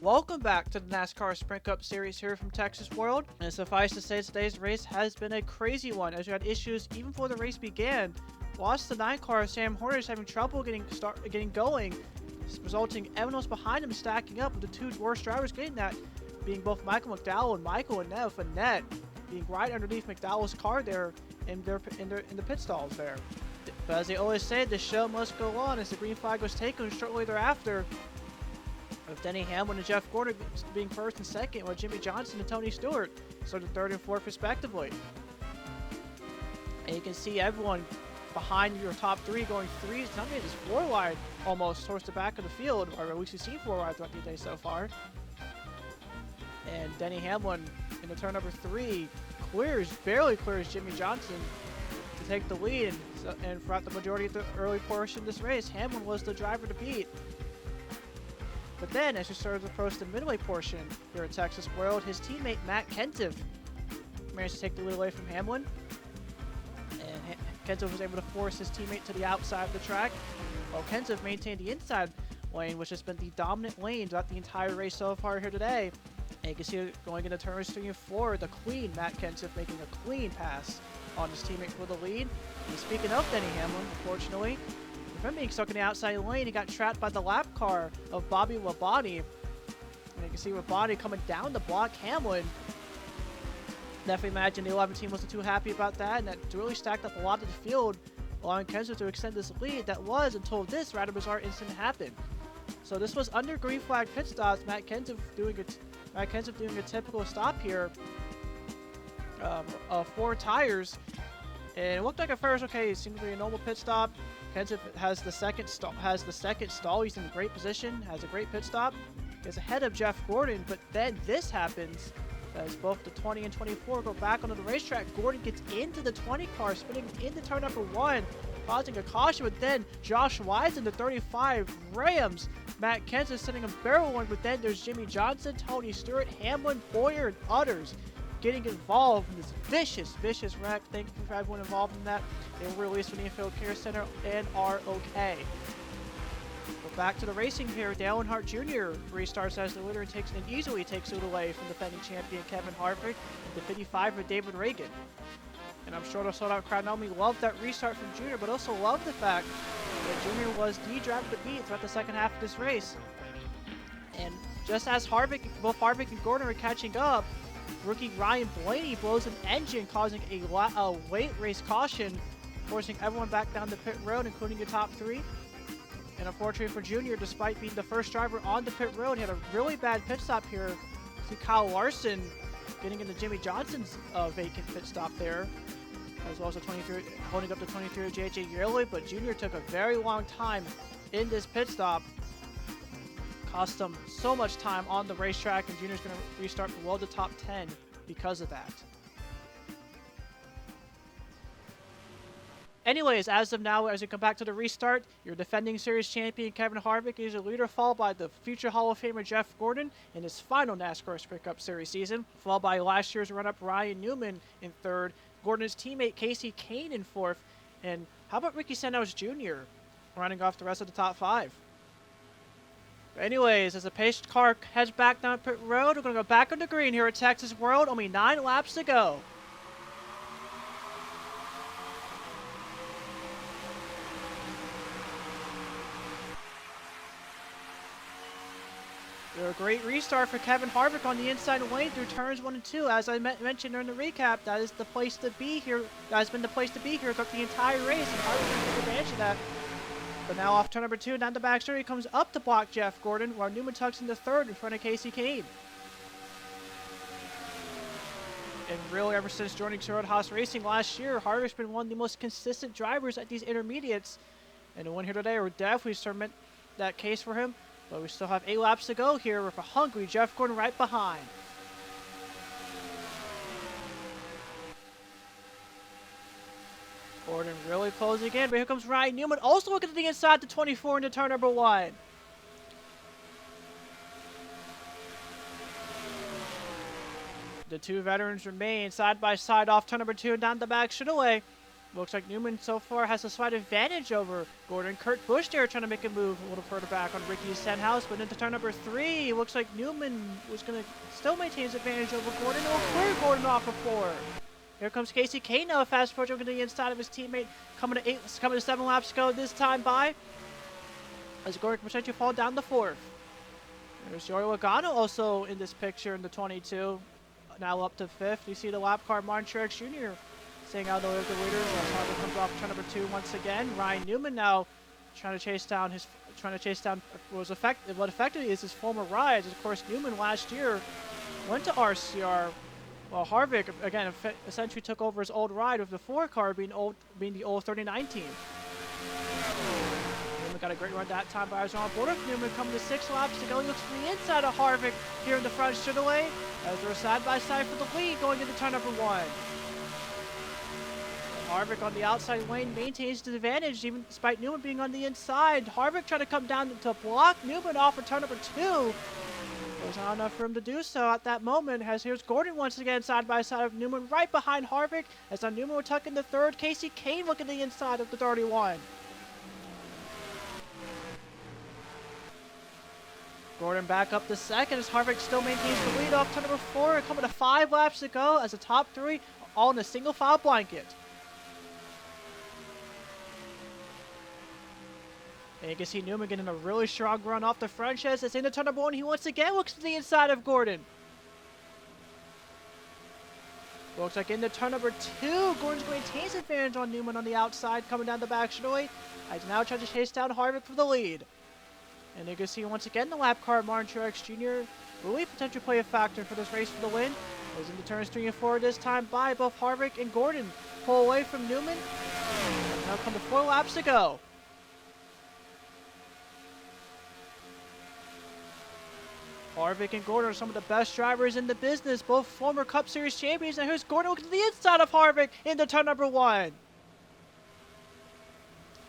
Welcome back to the NASCAR Sprint Cup Series here from Texas World. And suffice to say, today's race has been a crazy one, as we had issues even before the race began. Lost the 9 car, Sam Horner is having trouble getting going, resulting everyone else behind him stacking up, with the two worst drivers getting that being both Michael McDowell and Michael Annett, with Annett being right underneath McDowell's car there in the pit stalls there. But as they always say, the show must go on, as the green flag was taken shortly thereafter, with Denny Hamlin and Jeff Gordon being first and second, while Jimmy Johnson and Tony Stewart started third and fourth respectively. And you can see everyone behind your top three going three, sometimes just 4 wide almost towards the back of the field, or at least we've seen 4 wide throughout the day so far. And Denny Hamlin in the turn number 3 barely clears Jimmy Johnson to take the lead, and throughout the majority of the early portion of this race, Hamlin was the driver to beat. But then, as we started to approach the midway portion here at Texas World, his teammate Matt Kenseth managed to take the lead away from Hamlin. And Kenseth was able to force his teammate to the outside of the track, while Kenseth maintained the inside lane, which has been the dominant lane throughout the entire race so far here today. And you can see going into turns 3 and 4, the clean Matt Kenseth making a clean pass on his teammate for the lead. And speaking of Denny Hamlin, unfortunately, with him being stuck in the outside lane, he got trapped by the lap car of Bobby Labonte. And you can see Labonte coming down to block Hamlin. Definitely imagine the 11 team wasn't too happy about that, and that really stacked up a lot of the field, allowing Kenseth to extend this lead that was until this rather bizarre incident happened. So this was under green flag pit stops. Matt Kenseth doing a typical stop here of 4 tires. And it looked like at first, okay, it seemed to be a normal pit stop. Kenseth has the second stall. He's in a great position, has a great pit stop. He's ahead of Jeff Gordon, but then this happens as both the 20 and 24 go back onto the racetrack. Gordon gets into the 20 car, spinning into turn number 1, causing a caution, but then Josh Wise in the 35 rams Matt Kenseth, sending a barrel one, but then there's Jimmy Johnson, Tony Stewart, Hamlin, Boyer, and others getting involved in this vicious wreck. Thank you for everyone involved in that. They were released from the Infield Care Center and are okay. But back to the racing here. Dale Earnhardt Jr. restarts as the leader and easily takes it away from defending champion Kevin Harvick and the 55 for David Reagan. And I'm sure the sold-out crowd not only loved that restart from Jr., but also loved the fact that Jr. was the driver to beat throughout the second half of this race. And just as both Harvick and Gordon are catching up, rookie Ryan Blaney blows an engine, causing a late race caution, forcing everyone back down the pit road, including the top 3. And unfortunately for Junior, despite being the first driver on the pit road, he had a really bad pit stop here. See Kyle Larson getting into Jimmy Johnson's vacant pit stop there, as well as holding up the 23 of JJ Yearly. But Junior took a very long time in this pit stop, cost him so much time on the racetrack, and Junior's going to restart below the top 10 because of that. Anyways, as of now, as we come back to the restart, your defending series champion Kevin Harvick is your leader, followed by the future Hall of Famer Jeff Gordon in his final NASCAR Sprint Cup Series season, followed by last year's run-up Ryan Newman in 3rd, Gordon's teammate Casey Kane in 4th, and how about Ricky Stenhouse Jr. running off the rest of the top 5? Anyways, as the pace car heads back down pit road, we're going to go back on the green here at Texas World. Only 9 laps to go. A great restart for Kevin Harvick on the inside lane through turns 1 and 2. As I mentioned during the recap, that is the place to be here. That has been the place to be here throughout the entire race, and Harvick took advantage of that. But now off turn number 2, down the backstretch, he comes up to block Jeff Gordon, while Newman tucks into 3rd in front of Casey Kane. And really, ever since joining Roadhouse Racing last year, Harvick's been one of the most consistent drivers at these intermediates. And the win here today will definitely cement that case for him. But we still have 8 laps to go here with a hungry Jeff Gordon right behind. Gordon really closing in, but here comes Ryan Newman, also looking to the inside to 24 into turn number 1. The two veterans remain side by side off turn number 2 and down the back straightaway. Looks like Newman so far has a slight advantage over Gordon. Kurt Busch there trying to make a move a little further back on Ricky Stenhouse, but into turn number 3, looks like Newman was going to still maintain his advantage over Gordon. Will clear Gordon off of 4. Here comes Casey Kane now, fast approaching to the inside of his teammate, coming to 7 laps to go this time by, as Gordon can potentially fall down the 4th. There's Joey Logano also in this picture in the 22, now up to 5th. You see the lap car Martin Truex Jr. staying out of the leaders as Harvey comes off turn number 2 once again. Ryan Newman now trying to chase down what effectively is his former ride. Of course, Newman last year went to RCR, while Harvick again essentially took over his old ride with the 4 car being the old 39 team. Newman got a great run that time, but I was on board with Newman coming to 6 laps to go. He looks to the inside of Harvick here in the front straightaway as they're side by side for the lead going into turn number 1. Harvick on the outside lane maintains the advantage even despite Newman being on the inside. Harvick trying to come down to block Newman off of turn number 2. There's not enough room to do so at that moment, as here's Gordon once again side by side of Newman right behind Harvick, as now Newman will tuck in the 3rd. Casey Kane looking the inside of the 31. Gordon back up to 2nd as Harvick still maintains the lead off turn number 4, coming to 5 laps to go as the top 3 all in a single file blanket. And you can see Newman getting a really strong run off the front chest. It's into turn number 1. He once again looks to the inside of Gordon. Looks like into turn number 2, Gordon's going to maintain his advantage on Newman on the outside, coming down the back straightaway. He's now trying to chase down Harvick for the lead. And you can see once again the lap car Martin Truex Jr. will potentially play a factor for this race for the win. Goes into turns 3 and 4 this time by both Harvick and Gordon. Pull away from Newman. And now come to 4 laps to go. Harvick and Gordon are some of the best drivers in the business, both former Cup Series champions. And here's Gordon looking to the inside of Harvick into turn number 1.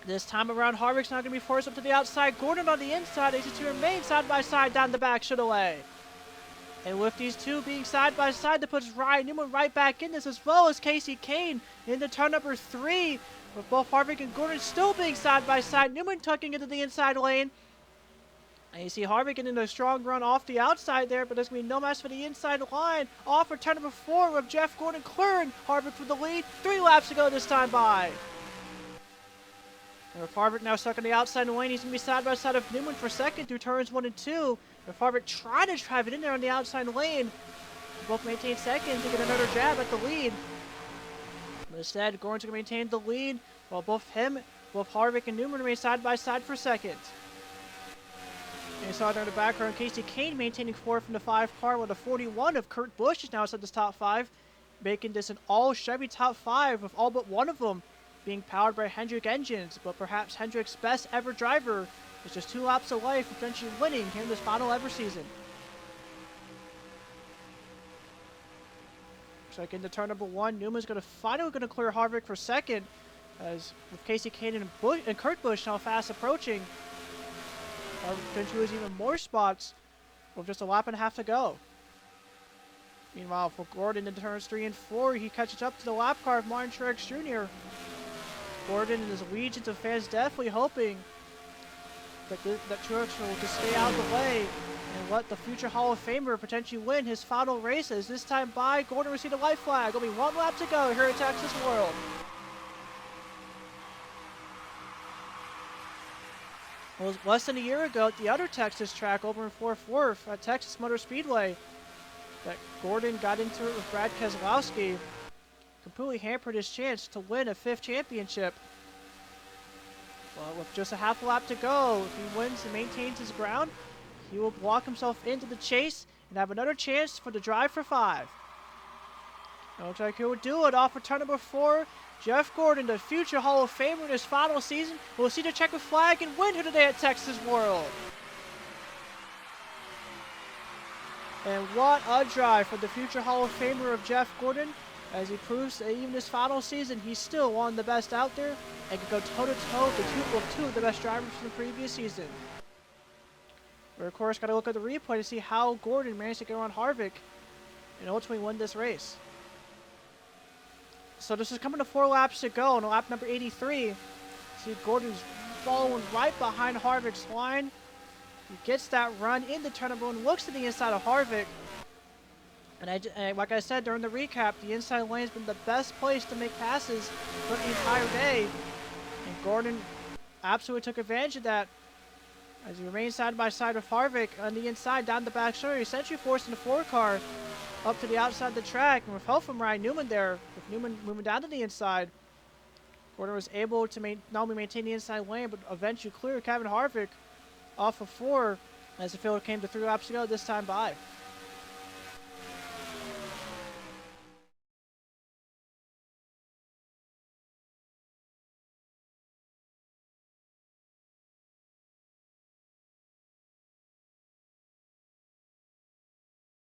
This time around, Harvick's not going to be forced up to the outside. Gordon on the inside, these two remain side by side down the back straightaway. And with these two being side by side, that puts Ryan Newman right back in this, as well as Casey Kane into turn number 3. With both Harvick and Gordon still being side by side. Newman tucking into the inside lane. And you see Harvick getting a strong run off the outside there, but there's going to be no mess for the inside line. Off for turn number 4 with Jeff Gordon clearing Harvick for the lead. 3 laps to go this time by. And with Harvick now stuck on the outside lane, he's going to be side by side of Newman for 2nd through turns 1 and 2. With Harvick trying to drive it in there on the outside lane. Both maintain 2nd to get another jab at the lead. But instead, Gordon's going to maintain the lead, while both Harvick and Newman remain side by side for 2nd. And you saw there in the background, Casey Kane maintaining 4th in the 5 car, while the 41 of Kurt Busch is now inside this top 5, making this an all Chevy top 5, with all but one of them being powered by Hendrick engines. But perhaps Hendrick's best ever driver is just 2 laps away from potentially winning here in this final ever season. Looks like into turn number 1, Newman's finally going to clear Harvick for 2nd, as with Casey Kane and Kurt Busch now fast approaching. Harvick potentially lose even more spots with just a lap and a half to go. Meanwhile, for Gordon in turns 3 and 4, he catches up to the lap car of Martin Truex Jr. Gordon and his legions of fans definitely hoping that Truex will just stay out of the way and let the future Hall of Famer potentially win his final races. This time by, Gordon received a white flag. It'll be 1 lap to go here at Texas World. Well, less than a year ago at the other Texas track over in Fort Worth at Texas Motor Speedway, that Gordon got into it with Brad Keselowski, completely hampered his chance to win a 5th championship. Well, with just a half a lap to go, if he wins and maintains his ground, he will block himself into the chase and have another chance for the drive for 5. Looks like he will do it off of turn number 4. Jeff Gordon, the future Hall of Famer in his final season, will see the checkered flag and win here today at Texas World. And what a drive for the future Hall of Famer of Jeff Gordon, as he proves that even his final season, he's still one of the best out there and can go toe-to-toe with 2 of the best drivers from the previous season. We're, of course, got to look at the replay to see how Gordon managed to get around Harvick and ultimately win this race. So this is coming to 4 laps to go, on lap number 83. See, Gordon's following right behind Harvick's line. He gets that run into turn number 1, looks to the inside of Harvick. And like I said during the recap, the inside lane has been the best place to make passes for the entire day. And Gordon absolutely took advantage of that as he remained side by side with Harvick on the inside down the back straight, essentially forcing the 4 car up to the outside of the track. And with help from Ryan Newman there, with Newman moving down to the inside, Gordon was able to not only maintain the inside lane, but eventually clear Kevin Harvick off of 4 as the field came to 3 laps to go this time by.